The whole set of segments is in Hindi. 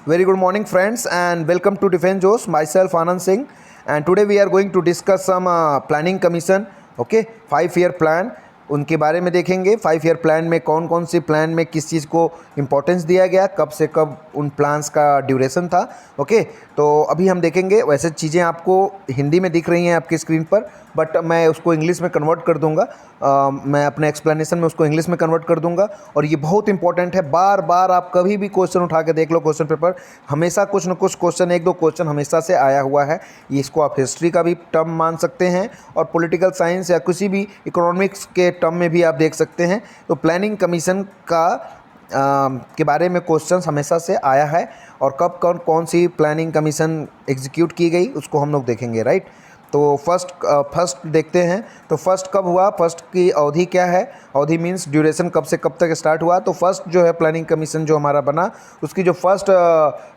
Very good morning, friends, and welcome to Defense Josh. Myself, Anand Singh, and today we are going to discuss some planning commission. Okay, 5 year plan. उनके बारे में देखेंगे 5 ईयर प्लान में कौन कौन सी प्लान में किस चीज़ को इम्पोर्टेंस दिया गया, कब से कब उन प्लान्स का ड्यूरेशन था। ओके, तो अभी हम देखेंगे। वैसे चीज़ें आपको हिंदी में दिख रही हैं आपकी स्क्रीन पर, बट मैं उसको इंग्लिश में कन्वर्ट कर दूंगा। मैं अपने एक्सप्लेनेशन में उसको इंग्लिश में कन्वर्ट कर दूंगा। और ये बहुत इंपॉर्टेंट है, बार बार आप कभी भी क्वेश्चन उठा के देख लो क्वेश्चन पेपर, हमेशा कुछ न कुछ क्वेश्चन, एक दो क्वेश्चन हमेशा से आया हुआ है। ये इसको आप हिस्ट्री का भी टर्म मान सकते हैं और पॉलिटिकल साइंस या किसी भी इकोनॉमिक्स के टर्म में भी आप देख सकते हैं। तो प्लानिंग कमीशन का के बारे में क्वेश्चंस हमेशा से आया है, और कब कौन सी प्लानिंग कमीशन एग्जीक्यूट की गई उसको हम लोग देखेंगे, राइट। तो फर्स्ट देखते हैं। तो फर्स्ट कब हुआ, फर्स्ट की अवधि क्या है। अवधि मीन्स ड्यूरेशन, कब से कब तक स्टार्ट हुआ। तो फर्स्ट जो है प्लानिंग कमीशन जो हमारा बना, उसकी जो फर्स्ट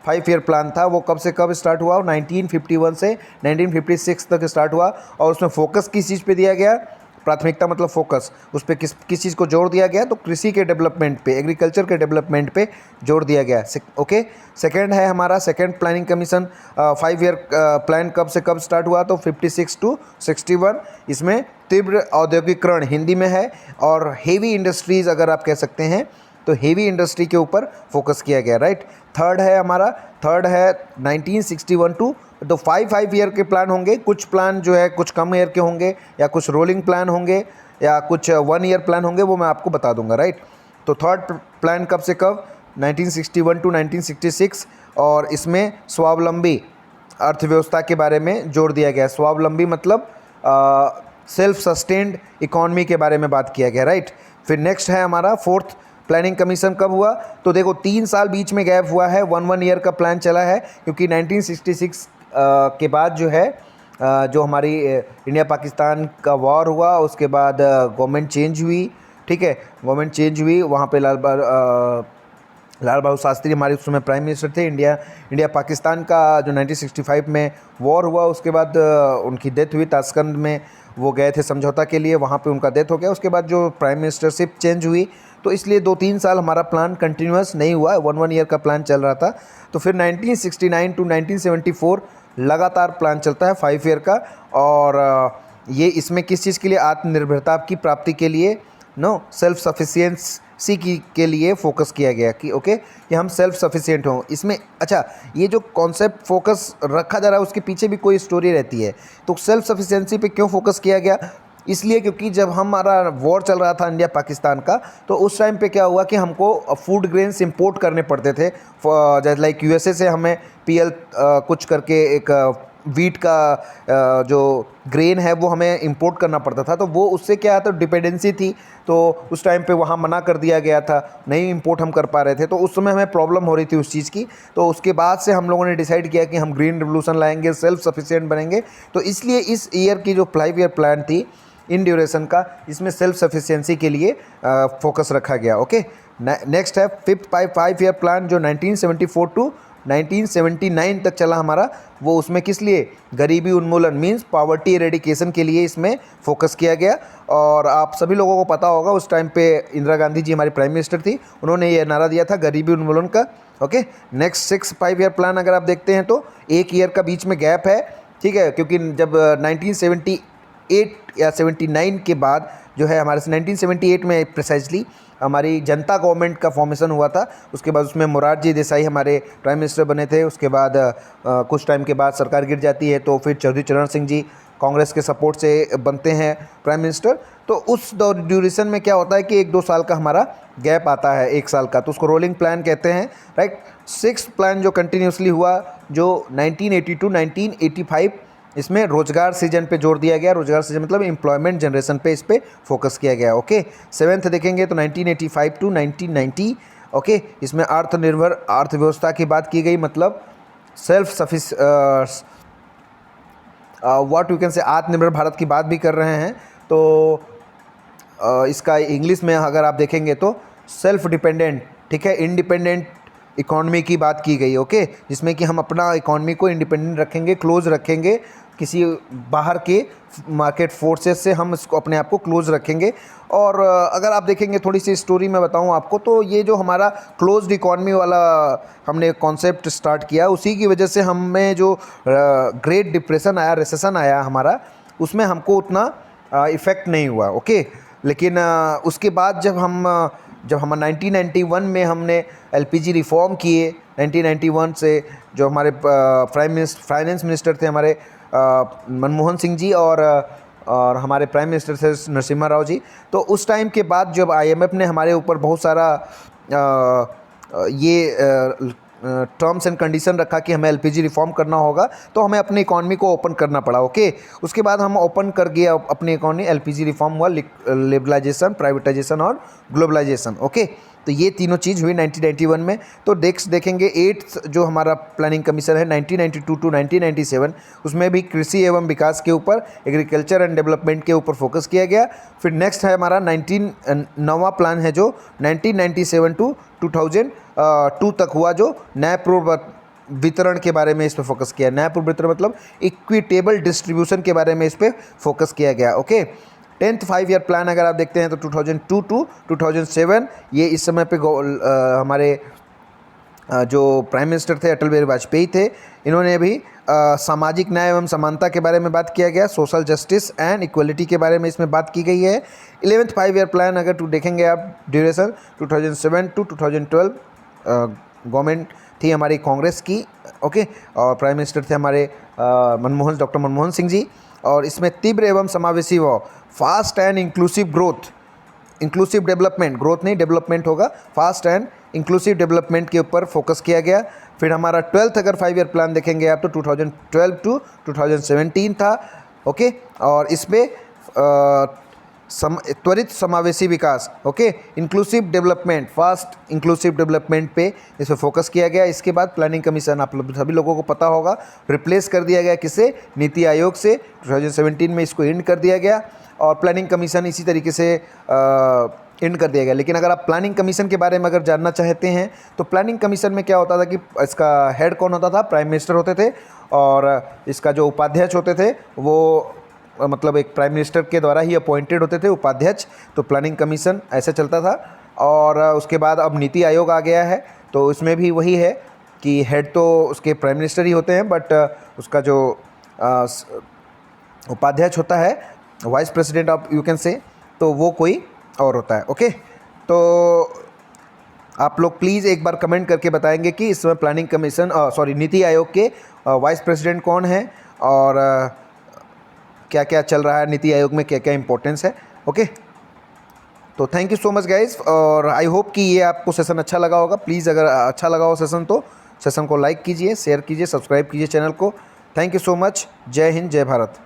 5 ईयर प्लान था वो कब से कब स्टार्ट हुआ, 1951 से 1956 तक स्टार्ट हुआ। और उसमें फोकस किस चीज़ पे दिया गया, प्राथमिकता मतलब फोकस, उस पर किस चीज़ को जोर दिया गया, तो कृषि के डेवलपमेंट पे, एग्रीकल्चर के डेवलपमेंट पे जोर दिया गया। ओके, सेकंड है हमारा second planning commission. 5 year plan कब से कब स्टार्ट हुआ, तो 56 to 61। इसमें तीव्र औद्योगिकरण हिंदी में है, और हेवी इंडस्ट्रीज़ अगर आप कह सकते हैं तो हेवी इंडस्ट्री के ऊपर फोकस किया गया, राइट। थर्ड है 1961 टू, तो 5 ईयर के प्लान होंगे। कुछ प्लान जो है कुछ कम ईयर के होंगे, या कुछ रोलिंग प्लान होंगे, या कुछ 1 ईयर प्लान होंगे, वो मैं आपको बता दूंगा, राइट। तो थर्ड प्लान कब से कब, 1961 टू 1966। और इसमें स्वावलंबी अर्थव्यवस्था के बारे में जोर दिया गया। स्वावलंबी मतलब सेल्फ सस्टेन्ड इकॉनमी के बारे में बात किया गया, राइट। फिर नेक्स्ट है हमारा फोर्थ प्लानिंग कमीशन कब हुआ, तो देखो 3 साल बीच में गैप हुआ है, 1 ईयर का प्लान चला है, क्योंकि 1966 के बाद जो है जो हमारी इंडिया पाकिस्तान का वॉर हुआ, उसके बाद गवर्नमेंट चेंज हुई, ठीक है। गवर्नमेंट चेंज हुई, वहाँ पे लाल बहादुर शास्त्री हमारे उस समय प्राइम मिनिस्टर थे। इंडिया पाकिस्तान का जो 1965 में वॉर हुआ, उसके बाद उनकी डेथ हुई। ताशकंद में वो गए थे समझौता के लिए, वहाँ पे उनका डेथ हो गया। उसके बाद जो प्राइम मिनिस्टरशिप चेंज हुई, तो इसलिए 2-3 साल हमारा प्लान कंटिन्यूस नहीं हुआ, 1 ईयर का प्लान चल रहा था। तो फिर 1969 टू 1974 लगातार प्लान चलता है 5 ईयर का। और ये इसमें किस चीज़ के लिए, आत्मनिर्भरता की प्राप्ति के लिए, सेल्फ सफिशिएंसी के लिए फोकस किया गया कि ओके, कि हम सेल्फ सफिशिएंट हों इसमें। अच्छा, ये जो कॉन्सेप्ट फोकस रखा जा रहा है उसके पीछे भी कोई स्टोरी रहती है। तो सेल्फ सफिशिएंसी पे क्यों फोकस किया गया, इसलिए क्योंकि जब हमारा वॉर चल रहा था इंडिया पाकिस्तान का, तो उस टाइम पे क्या हुआ कि हमको फूड ग्रेन्स इंपोर्ट करने पड़ते थे। जैसे लाइक यूएसए से हमें पीएल कुछ करके एक वीट का जो ग्रेन है वो हमें इंपोर्ट करना पड़ता था। तो वो उससे क्या था, डिपेंडेंसी थी। तो उस टाइम पे वहाँ मना कर दिया गया था, नहीं इंपोर्ट हम कर पा रहे थे। तो उस समय हमें प्रॉब्लम हो रही थी उस चीज़ की। तो उसके बाद से हम लोगों ने डिसाइड किया कि हम ग्रीन रिवोल्यूशन लाएंगे, सेल्फ सफिशिएंट बनेंगे। तो इसलिए इस ईयर की जो 5 ईयर प्लान थी इन ड्यूरेशन का, इसमें सेल्फ सफिशिएंसी के लिए फोकस रखा गया। ओके, नेक्स्ट है फिफ्थ 5 ईयर प्लान जो 1974 टू 1979 तक चला हमारा। वो उसमें किस लिए, गरीबी उन्मूलन मीन्स पॉवर्टी एरेडिकेशन के लिए इसमें फोकस किया गया। और आप सभी लोगों को पता होगा उस टाइम पे इंदिरा गांधी जी हमारी प्राइम मिनिस्टर थी, उन्होंने ये नारा दिया था गरीबी उन्मूलन का। ओके, नेक्स्ट 5 ईयर प्लान अगर आप देखते हैं तो 1 ईयर का बीच में गैप है, ठीक है। क्योंकि जब 1978 या 79 के बाद जो है हमारे 1978 में प्रिसाइजली हमारी जनता गवर्नमेंट का फॉर्मेशन हुआ था। उसके बाद उसमें मोरारजी देसाई हमारे प्राइम मिनिस्टर बने थे। उसके बाद कुछ टाइम के बाद सरकार गिर जाती है, तो फिर चौधरी चरण सिंह जी कांग्रेस के सपोर्ट से बनते हैं प्राइम मिनिस्टर। तो उस ड्यूरेशन में क्या होता है कि 1-2 साल का हमारा गैप आता है, 1 साल का, तो उसको रोलिंग प्लान कहते हैं, राइट। 6th प्लान जो कंटिन्यूसली हुआ जो 1980 टू 1985, इसमें रोजगार सृजन पे जोर दिया गया। रोजगार सृजन मतलब एम्प्लॉयमेंट जनरेशन पे, इस पे फोकस किया गया। ओके, 7th देखेंगे तो 1985 टू 1990। ओके, इसमें आत्मनिर्भर अर्थव्यवस्था की बात की गई, मतलब self sufficient what you can say, आत्मनिर्भर भारत की बात भी कर रहे हैं। तो इसका इंग्लिश में अगर आप देखेंगे तो सेल्फ डिपेंडेंट, ठीक है, इंडिपेंडेंट इकॉनमी की बात की गई। ओके, जिसमें कि हम अपना इकॉनमी को इंडिपेंडेंट रखेंगे, क्लोज रखेंगे किसी बाहर के मार्केट फोर्सेस से हम इसको अपने आप को क्लोज रखेंगे। और अगर आप देखेंगे थोड़ी सी स्टोरी मैं बताऊं आपको, तो ये जो हमारा क्लोज्ड इकॉनमी वाला हमने कॉन्सेप्ट स्टार्ट किया, उसी की वजह से हमें जो ग्रेट डिप्रेशन आया, रिसेशन आया हमारा, उसमें हमको उतना इफ़ेक्ट नहीं हुआ। ओके, लेकिन उसके बाद जब हम 1991 में हमने एलपीजी रिफॉर्म किए, 1991 से जो हमारे फाइनेंस मिनिस्टर थे हमारे मनमोहन सिंह जी और हमारे प्राइम मिनिस्टर थे नरसिम्हा राव जी, तो उस टाइम के बाद जब आईएमएफ ने हमारे ऊपर बहुत सारा ये टर्म्स एंड कंडीशन रखा कि हमें एलपीजी रिफॉर्म करना होगा, तो हमें अपनी इकॉनमी को ओपन करना पड़ा। ओके, उसके बाद हम ओपन कर गए अपनी इकॉनमी, एलपीजी रिफॉर्म हुआ, लिबरलाइजेशन, प्राइवेटाइजेशन और ग्लोबलाइजेशन। ओके, तो ये तीनों चीज़ हुई 1991 में। तो देखेंगे 8th जो हमारा प्लानिंग कमीशन है 1992 टू 1997, उसमें भी कृषि एवं विकास के ऊपर, एग्रीकल्चर एंड डेवलपमेंट के ऊपर फोकस किया गया। फिर नेक्स्ट है हमारा 9वां प्लान है जो 1997 टू 2002 तक हुआ, जो न्यायपूर्ण वितरण के बारे में इस पर फोकस किया। न्यायपूर्ण वितरण मतलब इक्विटेबल डिस्ट्रीब्यूशन के बारे में इस पर फोकस किया गया। ओके, 10th 5 ईयर प्लान अगर आप देखते हैं तो 2002 टू 2007, ये इस समय पे हमारे जो प्राइम मिनिस्टर थे अटल बिहारी वाजपेयी थे, इन्होंने भी सामाजिक न्याय एवं समानता के बारे में बात किया गया, सोशल जस्टिस एंड इक्वलिटी के बारे में इसमें बात की गई है। 11th 5 ईयर प्लान अगर देखेंगे आप, ड्यूरेशन 2007 टू 2012, गवर्नमेंट थी हमारी कांग्रेस की। ओके, और प्राइम मिनिस्टर थे हमारे डॉक्टर मनमोहन सिंह जी, और इसमें तीव्र एवं समावेशी व fast and inclusive growth, inclusive development, growth नहीं डेवलपमेंट होगा, फास्ट एंड इंक्लूसिव डेवलपमेंट के ऊपर फोकस किया गया। फिर हमारा 12th अगर 5 ईयर प्लान देखेंगे आप तो 2012 टू 2017 था। ओके, और इसमें त्वरित समावेशी विकास, okay, inclusive development, fast inclusive development पे इस पर फोकस किया गया। इसके बाद प्लानिंग कमीशन आप सभी लोगों को पता होगा, रिप्लेस कर दिया गया किसे, नीति आयोग से। 2017 में इसको एंड कर दिया गया और प्लानिंग कमीशन इसी तरीके से एंड कर दिया गया। लेकिन अगर आप प्लानिंग कमीशन के बारे में अगर जानना चाहते हैं तो प्लानिंग कमीशन में क्या होता था कि इसका हेड कौन होता था, प्राइम मिनिस्टर होते थे, और इसका जो उपाध्यक्ष होते थे वो मतलब एक प्राइम मिनिस्टर के द्वारा ही अपॉइंटेड होते थे उपाध्यक्ष। तो प्लानिंग कमीशन ऐसे चलता था। और उसके बाद अब नीति आयोग आ गया है, तो उसमें भी वही है कि हेड तो उसके प्राइम मिनिस्टर ही होते हैं, बट उसका जो उपाध्यक्ष होता है, vice president of you can से, तो वो कोई और होता है। ओके, तो आप लोग प्लीज़ एक बार कमेंट करके बताएंगे कि इस समय प्लानिंग कमीशन नीति आयोग के वाइस प्रेसिडेंट कौन है, और क्या क्या चल रहा है नीति आयोग में, क्या क्या इंपॉर्टेंस है। ओके, तो thank you so much guys, और आई होप कि ये आपको सेशन अच्छा लगा होगा। प्लीज़ अगर अच्छा लगा हो सेशन तो सेशन को लाइक कीजिए, शेयर कीजिए, सब्सक्राइब कीजिए चैनल को। Thank you so much. जय हिंद, जय भारत।